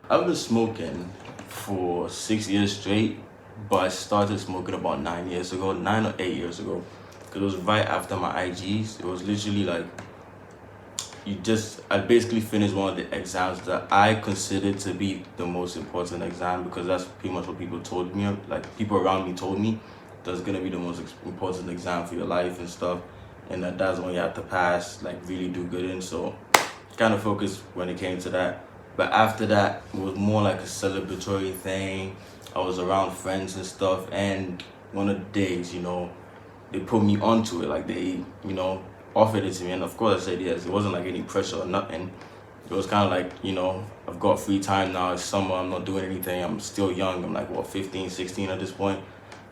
I've been smoking for 6 years straight, but I started smoking about 9 or 8 years ago. Because it was right after my IGs. It was literally like, I basically finished one of the exams that I considered to be the most important exam, because that's pretty much what people told me, like people around me told me that's gonna be the most important exam for your life and stuff, and that's when you have to pass, like really do good in. So kind of focused when it came to that. But after that, it was more like a celebratory thing. I was around friends and stuff, and one of the days, they put me onto it, like they, offered it to me, and of course I said yes. It wasn't like any pressure or nothing. It was kind of like, I've got free time now, it's summer, I'm not doing anything, I'm still young, I'm like, 15, 16 at this point.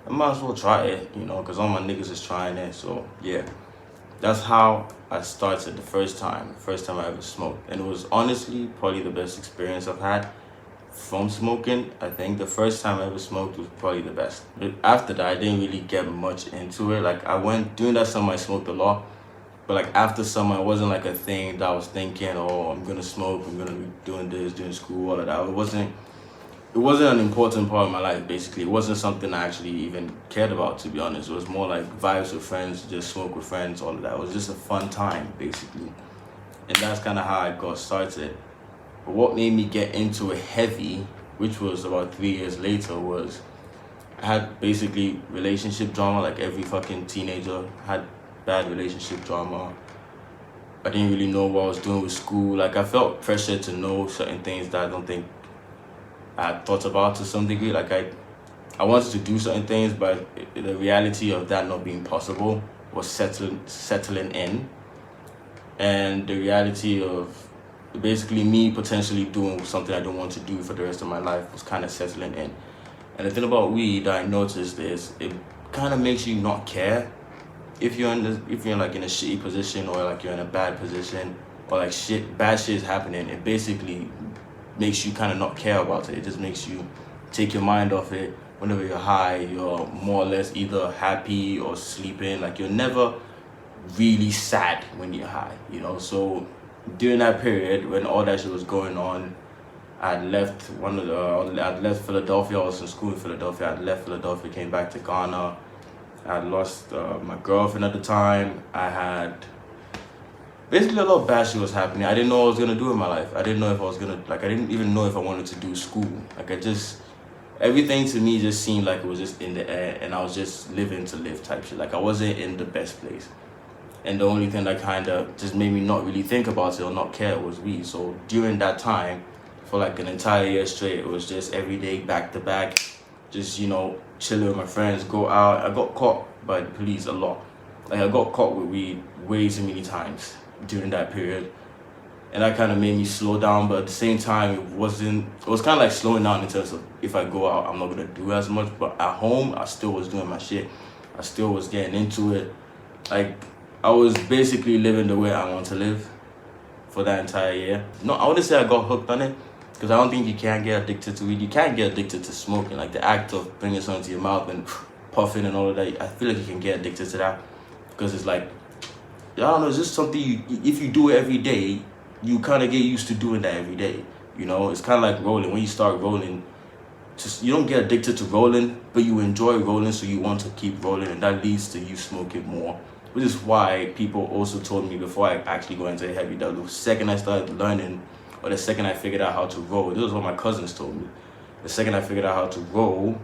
I might as well try it, because all my niggas is trying it. So yeah, that's how I started the first time I ever smoked. And it was honestly probably the best experience I've had from smoking. I think the first time I ever smoked was probably the best. But after that, I didn't really get much into it. Like during that summer I smoked a lot, but like after summer it wasn't like a thing that I was thinking, oh, I'm gonna smoke, I'm gonna be doing this, doing school, all of that. It wasn't an important part of my life, basically. It wasn't something I actually even cared about, to be honest. It was more like vibes with friends, just smoke with friends, all of that. It was just a fun time, basically. And that's kind of how I got started. But what made me get into it heavy, which was about 3 years later, was I had basically relationship drama, like every fucking teenager had bad relationship drama. I didn't really know what I was doing with school. Like I felt pressure to know certain things that I don't think I had thought about to some degree. Like I wanted to do certain things, but the reality of that not being possible was settling in. And the reality of basically me potentially doing something I don't want to do for the rest of my life was kind of settling in. And the thing about weed that I noticed is it kind of makes you not care if you're like in a shitty position, or like you're in a bad position, or like bad shit is happening. It basically makes you kind of not care about it. It just makes you take your mind off it. Whenever you're high, you're more or less either happy or sleeping. Like you're never really sad when you're high, So during that period when all that shit was going on, I'd left Philadelphia. I was in school in Philadelphia. I'd left Philadelphia, came back to Ghana. I had lost my girlfriend at the time. I had basically a lot of bad shit was happening. I didn't know what I was gonna do in my life. I didn't know if I was gonna, I didn't even know if I wanted to do school. Everything to me just seemed like it was just in the air, and I was just living to live type shit. Like I wasn't in the best place. And the only thing that kind of just made me not really think about it or not care was weed. So during that time, for like an entire year straight, it was just every day back to back, just, chilling with my friends, go out. I got caught by the police a lot. Like I got caught with weed way too many times during that period. And that kind of made me slow down, but at the same time, it was kind of like slowing down in terms of if I go out, I'm not gonna do as much. But at home, I still was doing my shit. I still was getting into it. Like I was basically living the way I want to live for that entire year. No, I wouldn't say I got hooked on it, because I don't think you can get addicted to weed. You can't get addicted to smoking. Like the act of bringing something to your mouth and puffing and all of that, I feel like you can get addicted to that, because it's like, I don't know, it's just something if you do it every day, you kind of get used to doing that every day. It's kind of like rolling. When you start rolling, you don't get addicted to rolling, but you enjoy rolling, so you want to keep rolling, and that leads to you smoking more. Which is why people also told me before I actually go into heavy, that the second I started learning, or the second I figured out how to roll, this is what my cousins told me. The second I figured out how to roll,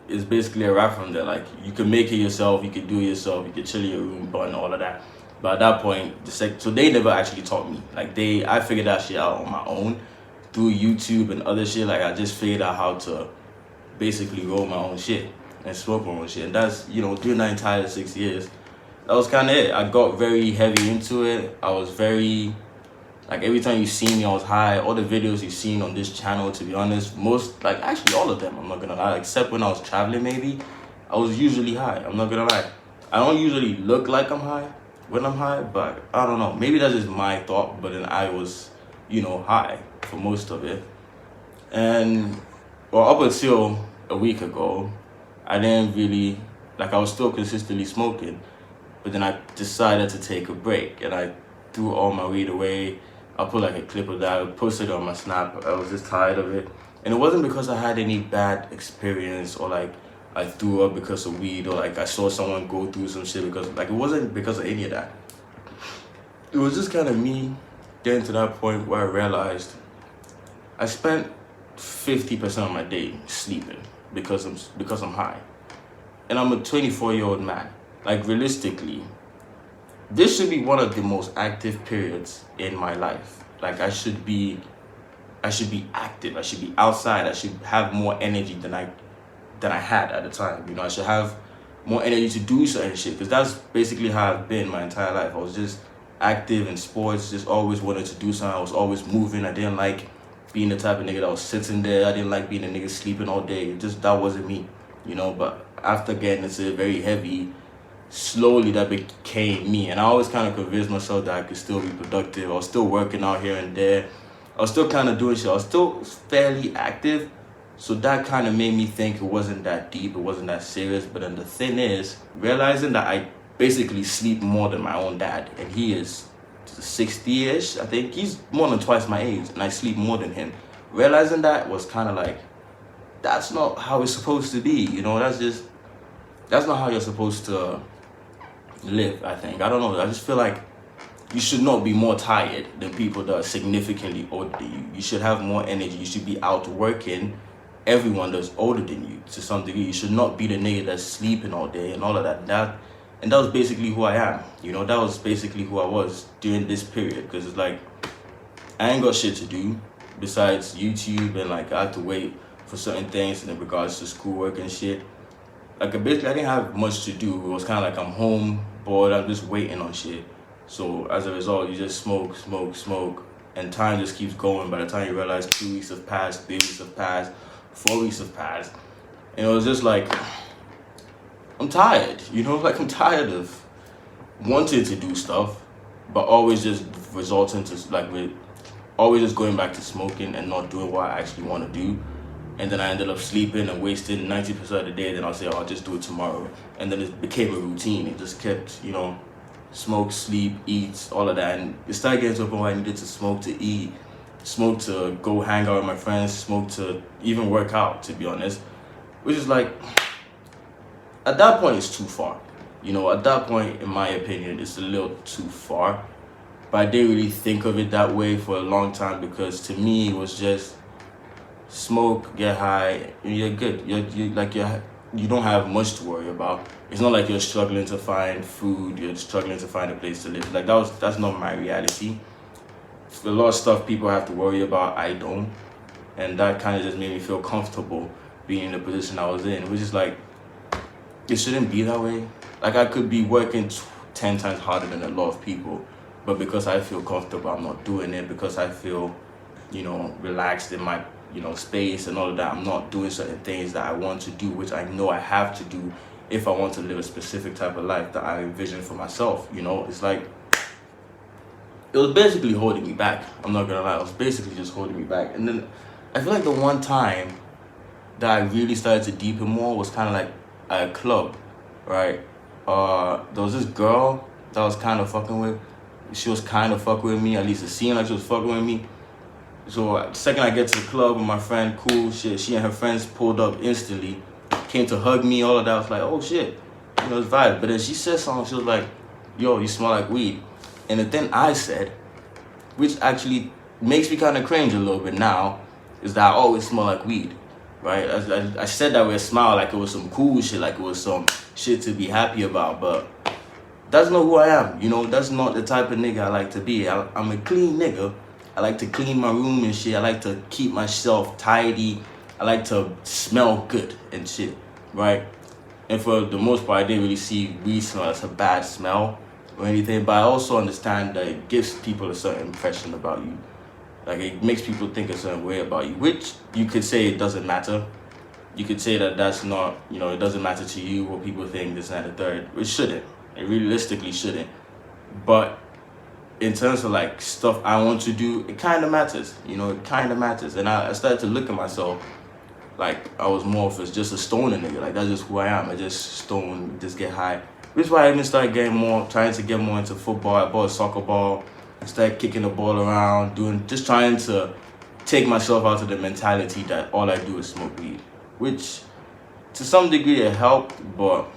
it's basically a wrap from there. Like you can make it yourself, you can do it yourself, you can chill in your room, burn all of that. But at that point, so they never actually taught me. Like I figured that shit out on my own through YouTube and other shit. Like I just figured out how to basically roll my own shit and smoke my own shit. And that's, during that entire 6 years, that was kind of it. I got very heavy into it. I was very, like every time you see me, I was high. All the videos you've seen on this channel, to be honest, actually all of them, I'm not gonna lie, except when I was traveling maybe, I was usually high. I'm not gonna lie. I don't usually look like I'm high when I'm high, but I don't know. Maybe that's just my thought, but then I was, high for most of it. And, up until a week ago, I didn't really, I was still consistently smoking, But then I decided to take a break, and I threw all my weed away. I put like a clip of that, I posted it on my Snap. I was just tired of it. And it wasn't because I had any bad experience, or like I threw up because of weed, or like I saw someone go through some shit because, like, it wasn't because of any of that. It was just kind of me getting to that point where I realized I spent 50% of my day sleeping because I'm high. And I'm a 24-year-old man. Like, realistically, this should be one of the most active periods in my life. Like, I should be active. I should be outside. I should have more energy than I had at the time. You know, I should have more energy to do certain shit, because that's basically how I've been my entire life. I was just active in sports, just always wanted to do something. I was always moving. I didn't like being the type of nigga that was sitting there. I didn't like being a nigga sleeping all day. That wasn't me, you know. But after getting into very heavy, slowly that became me. And I always kind of convinced myself that I could still be productive. I was still working out here and there. I was still kind of doing shit. I was still fairly active. So that kind of made me think it wasn't that deep, it wasn't that serious. But then the thing is, realizing that I basically sleep more than my own dad, and he is 60-ish, I think. He's more than twice my age, and I sleep more than him. Realizing that was kind of like, that's not how it's supposed to be, you know. That's not how you're supposed to live, I think. I don't know, I just feel like you should not be more tired than people that are significantly older than you. You should have more energy. You should be out working everyone that's older than you to some degree. You should not be the nigga that's sleeping all day and all of that. And that was basically who I am. You know, that was basically who I was during this period. Because it's like, I ain't got shit to do besides YouTube, and like I have to wait for certain things in regards to schoolwork and shit. Like, basically I didn't have much to do. It was kind of like I'm home, bored, I'm just waiting on shit. So as a result, you just smoke, and time just keeps going. By the time you realize 2 weeks have passed, 3 weeks have passed, 4 weeks have passed, and it was just like, I'm tired, you know, like I'm tired of wanting to do stuff, but always just resulting to always just going back to smoking and not doing what I actually want to do. And then I ended up sleeping and wasting 90% of the day. Then I'll say, oh, I'll just do it tomorrow. And then it became a routine. It just kept, you know, smoke, sleep, eat, all of that. And it started getting to a point where I needed to smoke to eat, smoke to go hang out with my friends, smoke to even work out, to be honest. Which is like, at that point, it's too far. You know, at that point, in my opinion, it's a little too far. But I didn't really think of it that way for a long time, because to me, it was just smoke, get high, and you're good. You don't have much to worry about. It's not like you're struggling to find food, you're struggling to find a place to live. Like, that's not my reality. A lot of stuff people have to worry about, I don't. And that kind of just made me feel comfortable being in the position I was in, which is like, it shouldn't be that way. Like, I could be working 10 times harder than a lot of people, but because I feel comfortable, I'm not doing it. Because I feel, you know, relaxed in my, you know, space and all of that, I'm not doing certain things that I want to do, which I know I have to do if I want to live a specific type of life that I envision for myself. You know, it's like, it was basically holding me back. I'm not gonna lie, it was basically just holding me back. And then I feel like the one time that I really started to deepen more was kind of like at a club, right? There was this girl that I was kind of fucking with. She was kind of fucking with me, at least it seemed like she was fucking with me. So the second I get to the club with my friend, cool shit, she and her friends pulled up instantly, came to hug me, all of that. I was like, oh shit, you know, it's vibe. But then she said something, she was like, yo, you smell like weed. And the thing I said, which actually makes me kind of cringe a little bit now, is that I always smell like weed, right? I said that with a smile, like it was some cool shit, like it was some shit to be happy about, but that's not who I am, you know? That's not the type of nigga I like to be. I'm a clean nigga. I like to clean my room and shit. I like to keep myself tidy. I like to smell good and shit, right? And for the most part, I didn't really see weed smell as a bad smell or anything, but I also understand that it gives people a certain impression about you. Like, it makes people think a certain way about you, which you could say it doesn't matter. You could say that that's not, you know, it doesn't matter to you what people think, this and that, the third. It shouldn't. It realistically shouldn't. But in terms of like stuff I want to do, it kind of matters, you know, it kind of matters. And I started to look at myself like I was more of just a stoner nigga. Like, that's just who I am. I just stone, just get high, Which is why I even started trying to get more into football. I bought a soccer ball, started kicking the ball around, just trying to take myself out of the mentality that all I do is smoke weed. Which, to some degree, it helped, but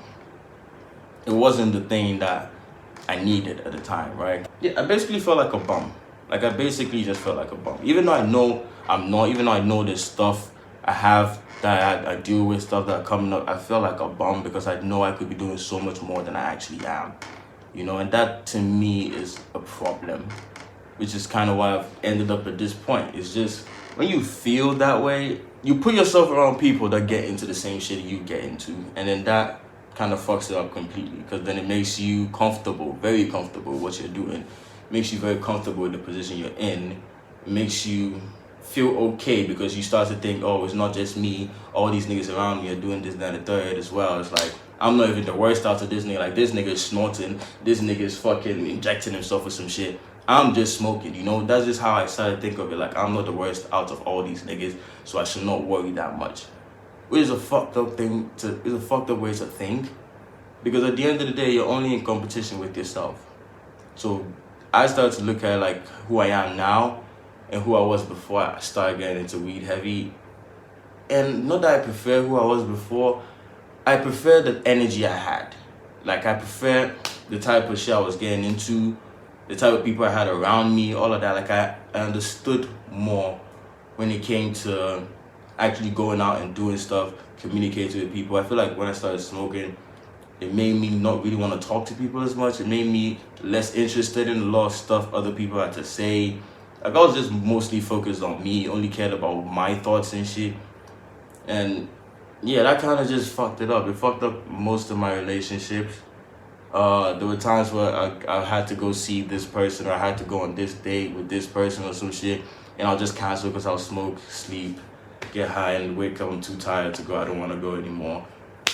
it wasn't the thing that I needed at the time, right? Yeah, I basically felt like a bum. Like, I basically just felt like a bum. Even though I know I'm not, even though I know there's stuff I have that I deal with, stuff that are coming up, I feel like a bum because I know I could be doing so much more than I actually am. You know, and that to me is a problem, which is kind of why I've ended up at this point. It's just, when you feel that way, you put yourself around people that get into the same shit you get into, and then that kind of fucks it up completely, because then it makes you comfortable, very comfortable with what you're doing. It makes you very comfortable with the position you're in. It makes you feel okay because you start to think, oh, it's not just me, all these niggas around me are doing this, that, and the third as well. It's like, I'm not even the worst out of this nigga. Like, this nigga is snorting, this nigga is fucking injecting himself with some shit. I'm just smoking, you know? That's just how I started to think of it. Like, I'm not the worst out of all these niggas, so I should not worry that much. Which is a fucked up thing it's a fucked up way to think, because at the end of the day, you're only in competition with yourself. So I started to look at like who I am now and who I was before I started getting into weed heavy. And not that I prefer who I was before, I prefer the energy I had. Like, I prefer the type of shit I was getting into, the type of people I had around me, all of that. Like, I understood more when it came to actually going out and doing stuff, communicating with people. I feel like when I started smoking, it made me not really want to talk to people as much. It made me less interested in a lot of stuff other people had to say. Like, I was just mostly focused on me, only cared about my thoughts and shit. And yeah, that kind of just fucked it up. It fucked up most of my relationships. There were times where I had to go see this person, or I had to go on this date with this person or some shit, and I'll just cancel because I'll smoke, sleep, get high, and wake up, I'm too tired to go, I don't want to go anymore.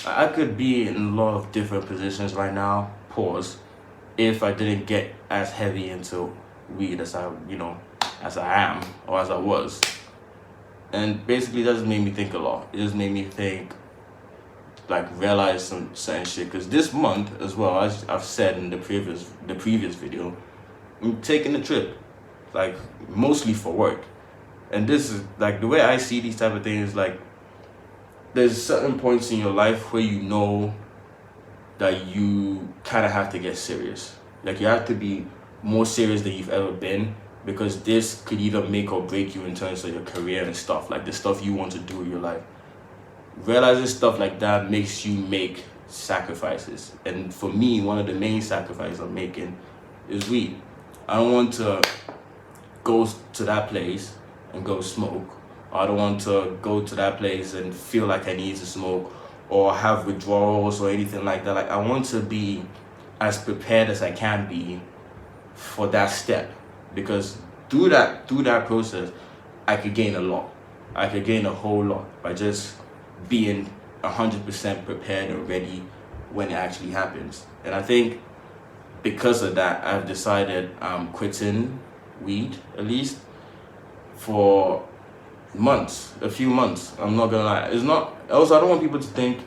I could be in a lot of different positions right now, pause, if I didn't get as heavy into weed as I am, or as I was. And basically that just made me think a lot. It just made me think, like, realize some certain shit. Because this month as well, as I've said in the previous video, I'm taking a trip, like, mostly for work. And this is, like, the way I see these type of things, like, there's certain points in your life where you know that you kind of have to get serious. Like, you have to be more serious than you've ever been, because this could either make or break you in terms of your career and stuff, like the stuff you want to do in your life. Realizing stuff like that makes you make sacrifices. And for me, one of the main sacrifices I'm making is weed. I don't want to go to that place and go smoke. I don't want to go to that place and feel like I need to smoke or have withdrawals or anything like that. Like, I want to be as prepared as I can be for that step, because through that process, I could gain a lot. I could gain a whole lot by just being 100% prepared and ready when it actually happens. And I think because of that, I've decided I'm quitting weed, at least for a few months. I'm not gonna lie. It's not, also, I don't want people to think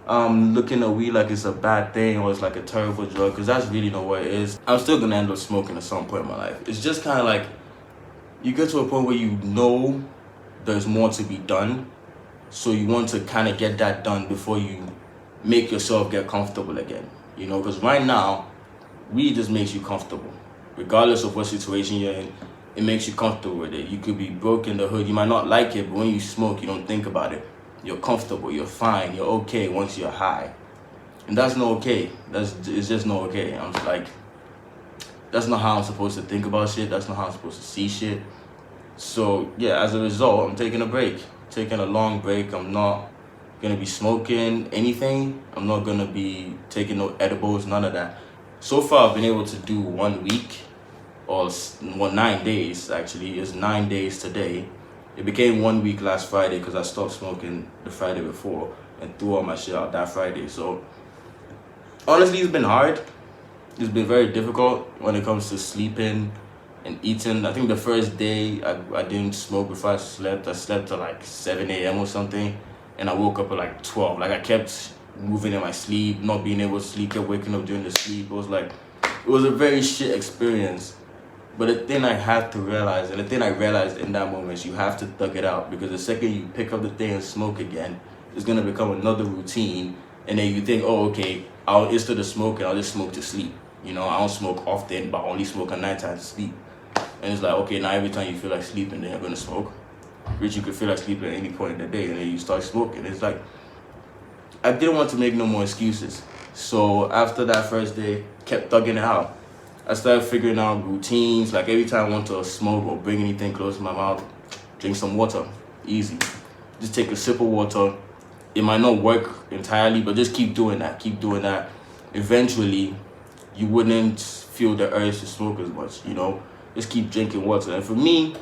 looking at weed like it's a bad thing or it's like a terrible drug, because that's really not what it is. I'm still gonna end up smoking at some point in my life. It's just kind of like, you get to a point where you know there's more to be done, so you want to kind of get that done before you make yourself get comfortable again, you know? Because right now, weed just makes you comfortable. Regardless of what situation you're in, it makes you comfortable with it. You could be broke in the hood, you might not like it, but when you smoke, you don't think about it. You're comfortable, you're fine, you're okay once you're high. And that's not okay. It's just not okay. I'm just like, that's not how I'm supposed to think about shit. That's not how I'm supposed to see shit. So yeah, as a result, I'm taking a break. Taking a long break. I'm not gonna be smoking anything. I'm not gonna be taking no edibles, none of that. So far, I've been able to do 1 week, or 9 days actually. It's 9 days today. It became 1 week last Friday because I stopped smoking the Friday before and threw all my shit out that Friday. So honestly, it's been hard. It's been very difficult when it comes to sleeping and eating. I think the first day I didn't smoke before I slept. I slept till like 7 a.m. or something, and I woke up at like 12. Like, I kept moving in my sleep, not being able to sleep, kept waking up during the sleep. It was a very shit experience. But the thing I had to realize, and the thing I realized in that moment is you have to thug it out, because the second you pick up the thing and smoke again, it's gonna become another routine, and then you think, oh, okay, instead of smoking, I'll just smoke to sleep. I don't smoke often, but I only smoke at night time to sleep. And it's like, okay, now every time you feel like sleeping, then you're gonna smoke, which you could feel like sleeping at any point in the day, and then you start smoking. It's like, I didn't want to make no more excuses. So after that first day, kept thugging it out. I started figuring out routines, like every time I want to smoke or bring anything close to my mouth, drink some water, easy. Just take a sip of water. It might not work entirely, but just keep doing that, Eventually, you wouldn't feel the urge to smoke as much, Just keep drinking water. And for me,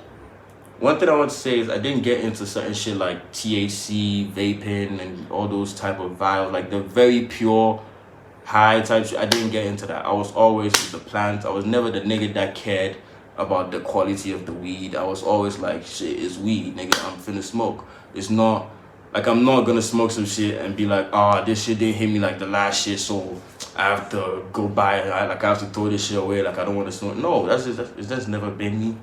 one thing I want to say is I didn't get into certain shit like THC, vaping, and all those type of vibes, like the very pure high type shit. I didn't get into that. I was always with the plant. I was never the nigga that cared about the quality of the weed. I was always like, shit, it's weed, nigga, I'm finna smoke. It's not, like, I'm not gonna smoke some shit and be like, this shit didn't hit me like the last shit, so I have to go buy it. I have to throw this shit away, like I don't want to smoke. No, it's just never been me.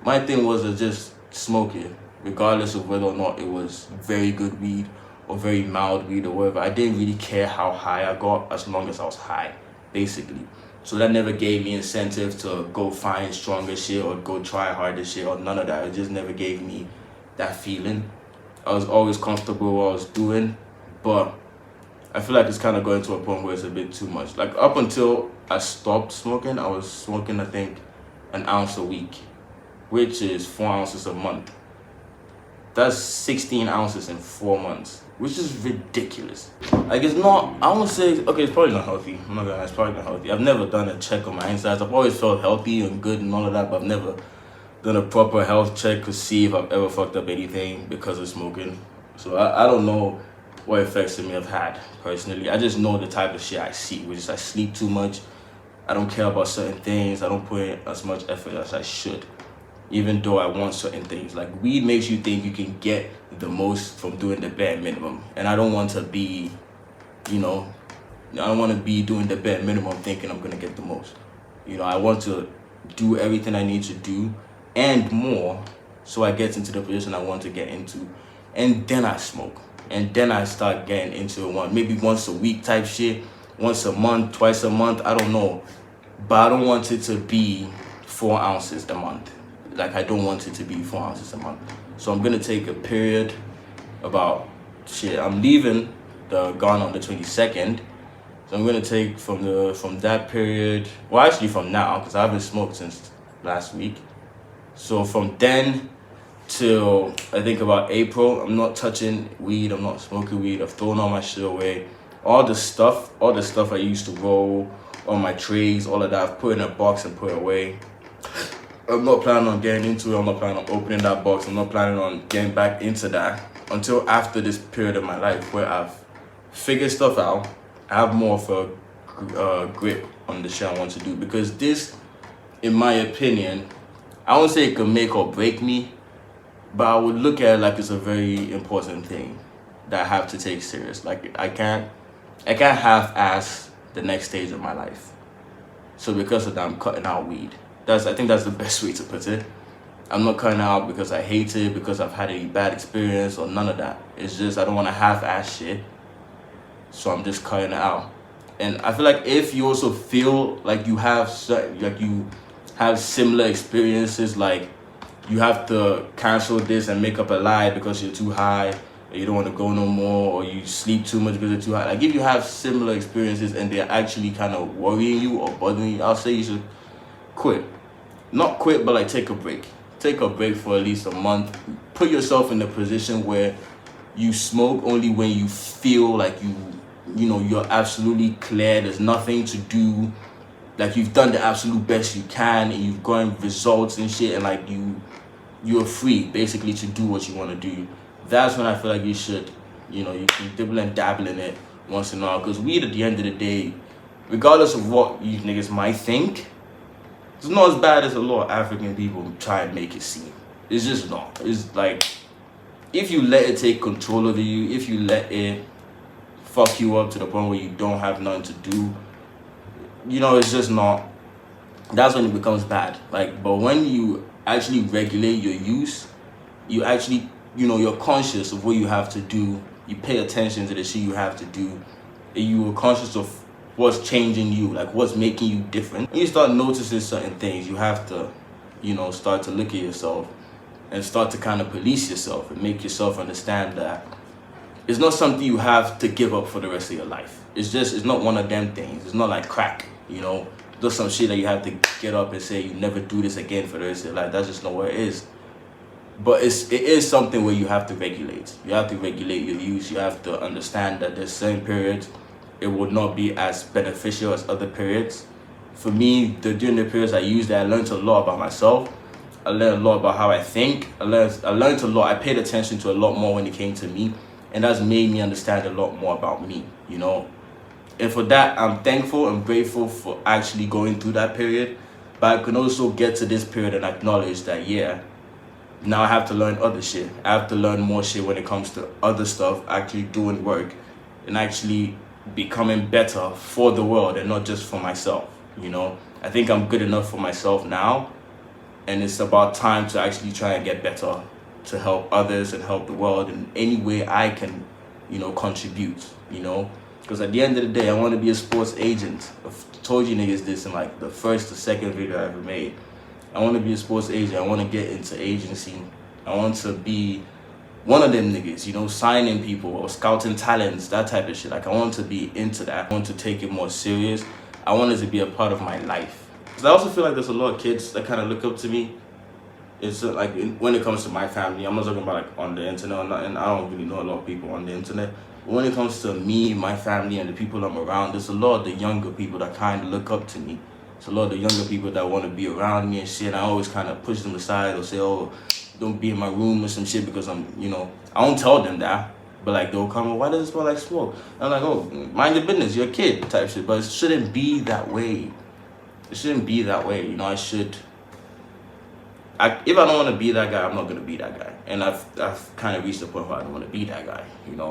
My thing was to just smoke it, regardless of whether or not it was very good weed or very mild weed or whatever. I didn't really care how high I got, as long as I was high, basically. So that never gave me incentive to go find stronger shit or go try harder shit or none of that. It just never gave me that feeling. I was always comfortable with what I was doing, but I feel like it's kind of going to a point where it's a bit too much. Like, up until I stopped smoking, I was smoking, I think, an ounce a week, which is 4 ounces a month. That's 16 ounces in 4 months, which is ridiculous. Like, it's not, I won't say, okay, it's probably not healthy. I'm not gonna lie, it's probably not healthy. I've never done a check on my insides. I've always felt healthy and good and all of that, but I've never done a proper health check to see if I've ever fucked up anything because of smoking. So I don't know what effects it may have had, personally. I just know the type of shit I see, which is I sleep too much. I don't care about certain things. I don't put in as much effort as I should, even though I want certain things. Like, weed makes you think you can get the most from doing the bare minimum. And I don't want to be, I don't want to be doing the bare minimum thinking I'm going to get the most. I want to do everything I need to do and more, so I get into the position I want to get into. And then I smoke. And then I start getting into maybe once a week type shit, once a month, twice a month, I don't know. But I don't want it to be 4 ounces a month. Like, I don't want it to be 4 ounces a month. So I'm gonna take a period about, I'm leaving the Ghana on the 22nd. So I'm gonna take from that period, well, actually from now, because I haven't smoked since last week. So from then till I think about April, I'm not touching weed, I'm not smoking weed, I've thrown all my shit away. All the stuff I used to roll, all my trays, all of that, I've put in a box and put it away. I'm not planning on getting into it, I'm not planning on opening that box, I'm not planning on getting back into that until after this period of my life where I've figured stuff out, I have more of a grip on the shit I want to do. Because this, in my opinion, I won't say it could make or break me, but I would look at it like it's a very important thing that I have to take serious. Like, I can't half-ass the next stage of my life. So because of that, I'm cutting out weed. I think that's the best way to put it. I'm not cutting out because I hate it, because I've had a bad experience, or none of that. It's just I don't want to half-ass shit, so I'm just cutting it out. And I feel like if you also feel like you have similar experiences, like you have to cancel this and make up a lie because you're too high, or you don't want to go no more, or you sleep too much because you're too high. Like, if you have similar experiences and they're actually kind of worrying you or bothering you, I'll say you should quit. Not quit, but like take a break. Take a break for at least a month. Put yourself in a position where you smoke only when you feel like you're absolutely clear, there's nothing to do, like you've done the absolute best you can and you've gotten results and shit, and like you're free basically to do what you want to do. That's when I feel like you should, you can dibble and dabble in it once in a while. Because weed, at the end of the day, regardless of what you niggas might think, it's not as bad as a lot of African people try and make it seem. It's just not. It's like, if you let it take control of you, if you let it fuck you up to the point where you don't have nothing to do, it's just not. That's when it becomes bad. Like, but when you actually regulate your use, you actually, you're conscious of what you have to do. You pay attention to the shit you have to do. And you are conscious of what's changing you, like what's making you different. When you start noticing certain things, you have to, start to look at yourself and start to kind of police yourself and make yourself understand that it's not something you have to give up for the rest of your life. It's not one of them things. It's not like crack, There's some shit that you have to get up and say you never do this again for the rest of your life. That's just not what it is. But it is something where you have to regulate. You have to regulate your use. You have to understand that there's certain periods it would not be as beneficial as other periods. For me, during the periods I used it, I learned a lot about myself. I learned a lot about how I think. I learned a lot. I paid attention to a lot more when it came to me. And that's made me understand a lot more about me, And for that, I'm thankful and grateful for actually going through that period. But I can also get to this period and acknowledge that, now I have to learn other shit. I have to learn more shit when it comes to other stuff, actually doing work and actually becoming better for the world and not just for myself, I think I'm good enough for myself now. And it's about time to actually try and get better to help others and help the world in any way I can, contribute, Because at the end of the day, I want to be a sports agent. I've told you niggas this in like the first or second video I ever made. I want to be a sports agent. I want to get into agency. I want to be one of them niggas, signing people or scouting talents, that type of shit. Like, I want to be into that. I want to take it more serious. I want it to be a part of my life. Because I also feel like there's a lot of kids that kind of look up to me. It's like when it comes to my family, I'm not talking about like on the internet or nothing. I don't really know a lot of people on the internet. But when it comes to me, my family, and the people I'm around, there's a lot of the younger people that kind of look up to me. It's a lot of the younger people that want to be around me and shit. I always kind of push them aside or say, oh, don't be in my room or some shit because I don't tell them that. But like, they'll come, why does it smell like smoke? I'm like, oh, mind your business, you're a kid type shit. But it shouldn't be that way. It shouldn't be that way. If I don't want to be that guy, I'm not going to be that guy. And I've kind of reached the point where I don't want to be that guy,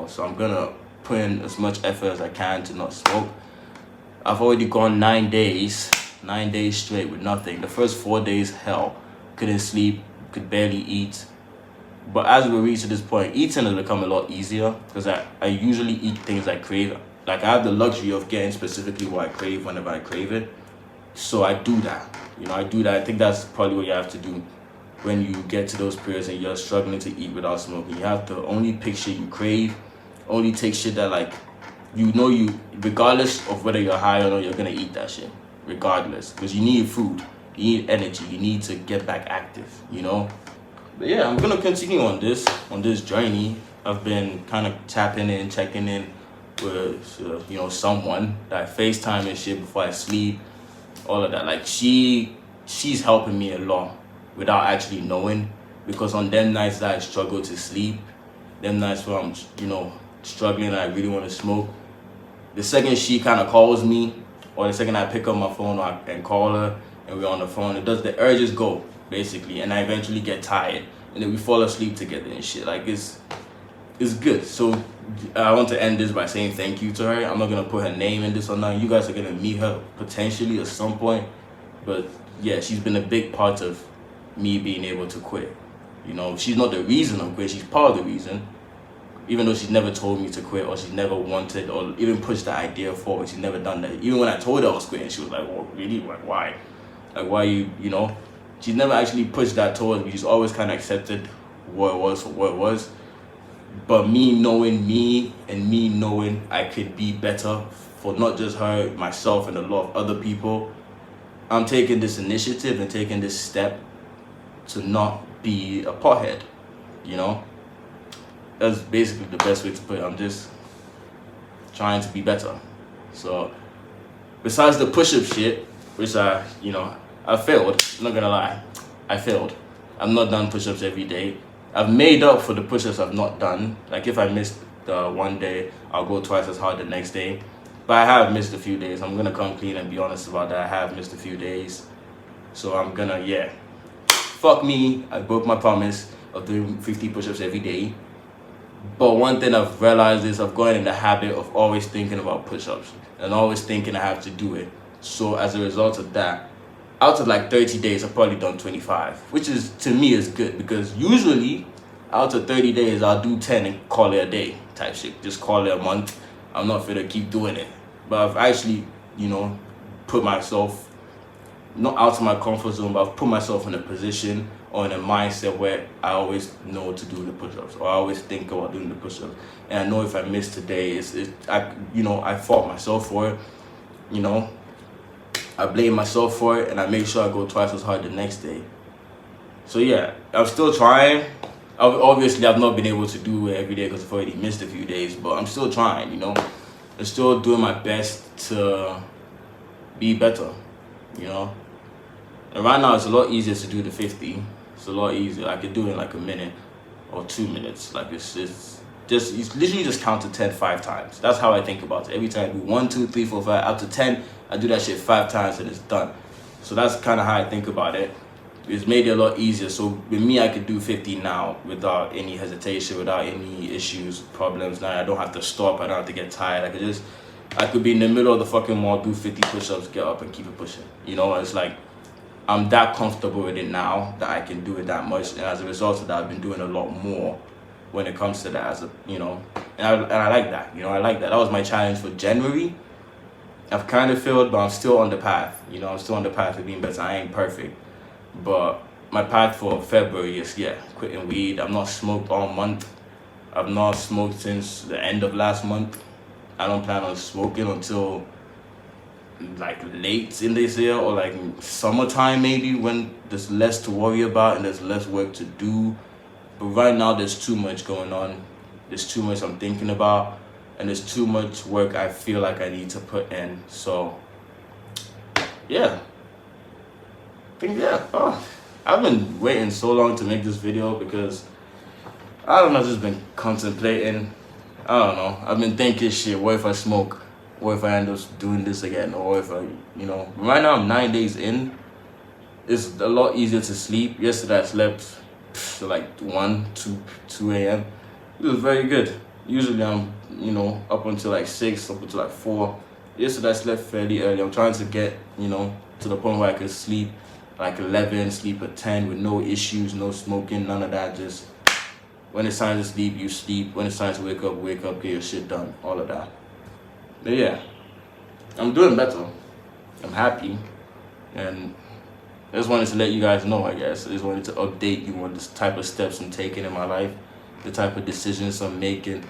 So I'm going to put in as much effort as I can to not smoke. I've already gone 9 days straight with nothing. The first 4 days, hell, couldn't sleep, could barely eat. But as we reach to this point, eating has become a lot easier because I usually eat things I crave. Like, I have the luxury of getting specifically what I crave whenever I crave it. So I do that. I do that. I think that's probably what you have to do when you get to those periods and you're struggling to eat without smoking. You have to only pick shit you crave, only take shit that, like, regardless of whether you're high or not, you're going to eat that shit. Regardless. Because you need food. You need energy. You need to get back active, But yeah, I'm going to continue on this journey. I've been kind of tapping in, checking in with, someone that I FaceTime and shit before I sleep. All of that. Like, she's helping me a lot without actually knowing. Because on them nights that I struggle to sleep, them nights where I'm, struggling and I really want to smoke, the second she kind of calls me, or the second I pick up my phone and call her and we're on the phone, the urges go, basically, and I eventually get tired and then we fall asleep together and shit. Like, it's good. So I want to end this by saying thank you to her. I'm not gonna put her name in this or nothing. You guys are gonna meet her potentially at some point. But yeah, she's been a big part of me being able to quit. She's not the reason I'm quitting, she's part of the reason. Even though she's never told me to quit, or she's never wanted or even pushed the idea forward, she's never done that. Even when I told her I was quitting, she was like, well, really? Like, why? Like, why you She's never actually pushed that towards me. She's always kind of accepted what it was for what it was. But me knowing me and me knowing I could be better for not just her, myself, and a lot of other people, I'm taking this initiative and taking this step to not be a pothead, That's basically the best way to put it. I'm just trying to be better. So, besides the push-up shit, which I failed, I'm not gonna lie, I failed. I've not done push-ups every day. I've made up for the push-ups I've not done. Like, if I missed the one day, I'll go twice as hard the next day. But I have missed a few days. I'm gonna come clean and be honest about that. I have missed a few days. So I'm gonna, fuck me. I broke my promise of doing 50 push-ups every day. But one thing I've realized is I've gotten in the habit of always thinking about push-ups and always thinking I have to do it. So as a result of that, out of like 30 days, I've probably done 25, which is, to me, is good, because usually out of 30 days, I'll do 10 and call it a day type shit. Just call it a month. I'm not finna keep doing it. But I've actually, put myself, not out of my comfort zone, but I've put myself in a position or in a mindset where I always know to do the push-ups, or I always think about doing the push-ups. And I know if I miss today, I fault myself for it. I blame myself for it, and I make sure I go twice as hard the next day. So yeah, I'm still trying. Obviously, I've not been able to do it every day because I've already missed a few days, but I'm still trying. I'm still doing my best to be better. And right now, it's a lot easier to do the 50. It's a lot easier. I could do it in like a minute or 2 minutes. Like it's literally just count to 10 5 times. That's how I think about it. Every time I do 1, 2, 3, 4, 5, up to 10, I do that shit 5 times and it's done. So that's kind of how I think about it. It's made it a lot easier. So with me, I could do 50 now without any hesitation, without any issues, problems. Now I don't have to stop. I don't have to get tired. I could be in the middle of the fucking mall, do 50 push-ups, get up and keep it pushing. It's like, I'm that comfortable with it now that I can do it that much. And as a result of that, I've been doing a lot more when it comes to that, and I like that. I like that. That was my challenge for January. I've kind of failed, but I'm still on the path. I'm still on the path of being better. I ain't perfect, but my path for February is, quitting weed. I've not smoked all month. I've not smoked since the end of last month. I don't plan on smoking until like late in this year, or like summertime maybe, when there's less to worry about and there's less work to do. But right now there's too much going on. There's too much I'm thinking about, and there's too much work I feel like I need to put in. So yeah, I've been waiting so long to make this video because I don't know, I've just been contemplating. I don't know, I've been thinking, shit, what if I smoke? What if I end up doing this again? Or if right now I'm 9 days in. It's a lot easier to sleep. Yesterday I slept till like 1, 2 a.m. It was very good. Usually I'm, up until like 6, up until like 4. Yesterday I slept fairly early. I'm trying to get, to the point where I could sleep like 11, sleep at 10 with no issues, no smoking, none of that. Just when it's time to sleep, you sleep. When it's time to wake up, get your shit done, all of that. But yeah, I'm doing better. I'm happy. And I just wanted to let you guys know, I guess. I just wanted to update you on this type of steps I'm taking in my life, the type of decisions I'm making,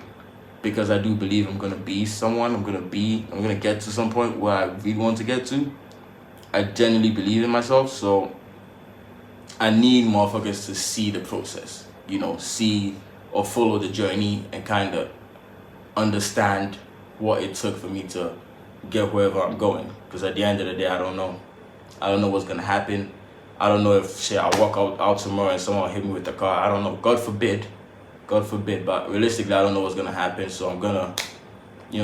because I do believe I'm gonna be someone. I'm gonna get to some point where I really want to get to. I genuinely believe in myself, so I need motherfuckers to see the process, see or follow the journey and kind of understand what it took for me to get wherever I'm going. Because at the end of the day, I don't know. I don't know what's gonna happen. I don't know if I walk out tomorrow and someone will hit me with the car. I don't know. God forbid. But realistically, I don't know what's gonna happen. So I'm gonna,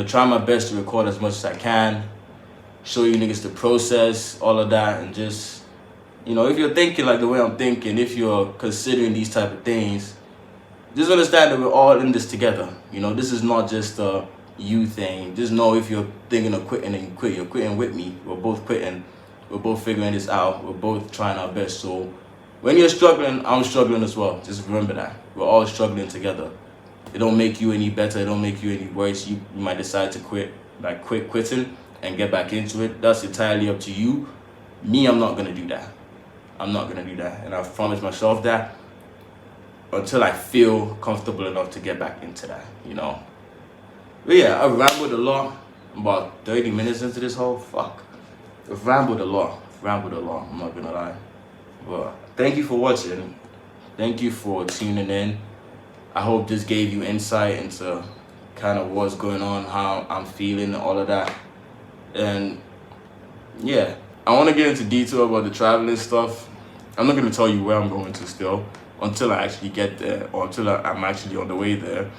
try my best to record as much as I can, show you niggas the process, all of that, and just, if you're thinking like the way I'm thinking, if you're considering these type of things, just understand that we're all in this together. This is not just a you thing. Just know if you're thinking of quitting and you quit, you're quitting with me. We're both quitting. We're both figuring this out. We're both trying our best. So when you're struggling, I'm struggling as well. Just remember that. We're all struggling together. It don't make you any better. It don't make you any worse. You might decide to quit, like quitting and get back into it. That's entirely up to you. Me, I'm not going to do that. I'm not going to do that. And I've promised myself that until I feel comfortable enough to get back into that, But yeah, I've rambled a lot. I'm about 30 minutes into this whole fuck. I've rambled a lot. I'm not gonna lie. But thank you for watching. Thank you for tuning in. I hope this gave you insight into kind of what's going on, how I'm feeling, all of that. And yeah, I want to get into detail about the traveling stuff. I'm not gonna tell you where I'm going to still until I actually get there, or until I'm actually on the way there.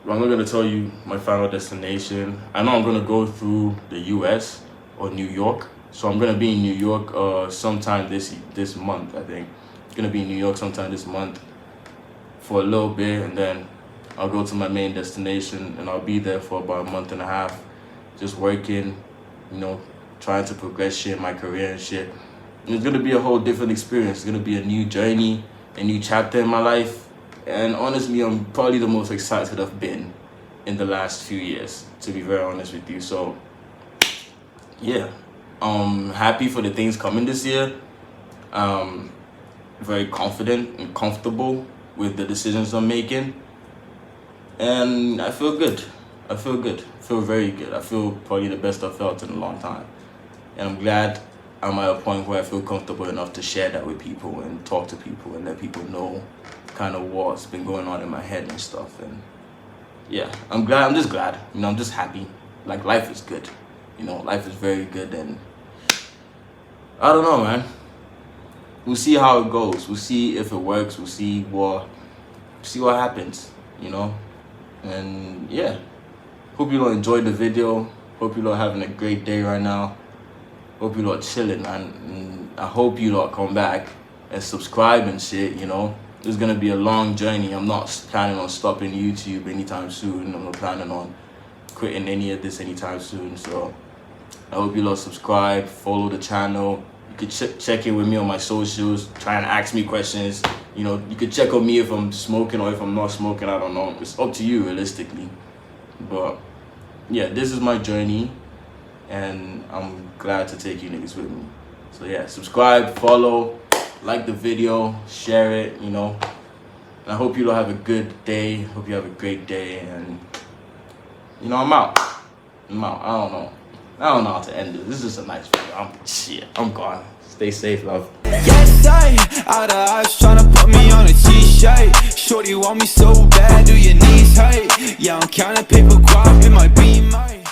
I'm not going to tell you my final destination. I know I'm going to go through the US or New York. So I'm going to be in New York sometime this month, I think. It's going to be in New York sometime this month for a little bit. And then I'll go to my main destination, and I'll be there for about a month and a half, just working, you know, trying to progress shit in my career and shit. And it's gonna be a whole different experience. It's gonna be a new journey, a new chapter in my life. And honestly, I'm probably the most excited I've been in the last few years, to be very honest with you. So yeah, I'm happy for the things coming this year. Very confident and comfortable with the decisions I'm making. And I feel good. I feel good. I feel very good. I feel probably the best I've felt in a long time. And I'm glad I'm at a point where I feel comfortable enough to share that with people and talk to people and let people know kind of what's been going on in my head and stuff. And yeah, I'm glad. I'm just glad. You know, I'm just happy. Like, life is good. You know, life is very good. And I don't know, man. We'll see how it goes. We'll see if it works. We'll see what happens, you know. And yeah, hope you all enjoyed the video. Hope you all having a great day right now. Hope you all chilling, man. And I hope you all come back and subscribe and shit, you know. It's gonna be a long journey. I'm not planning on stopping YouTube anytime soon. I'm not planning on quitting any of this anytime soon. So I hope you all subscribe, follow the channel. You could check in with me on my socials, try and ask me questions. You know, you could check on me if I'm smoking or if I'm not smoking. I don't know. It's up to you, realistically. But yeah, this is my journey, and I'm glad to take you niggas with me. So yeah, subscribe, follow, like the video, share it, you know. And I hope you all have a good day. Hope you have a great day. And you know, I'm out. I don't know how to end this. This is just a nice video. I'm gone. Stay safe, love. Yes, out of eyes tryna put me on a t-shirt. Shorty want me so bad, do your knees hurt? Yeah, I'm counting paper crop, it might be mine.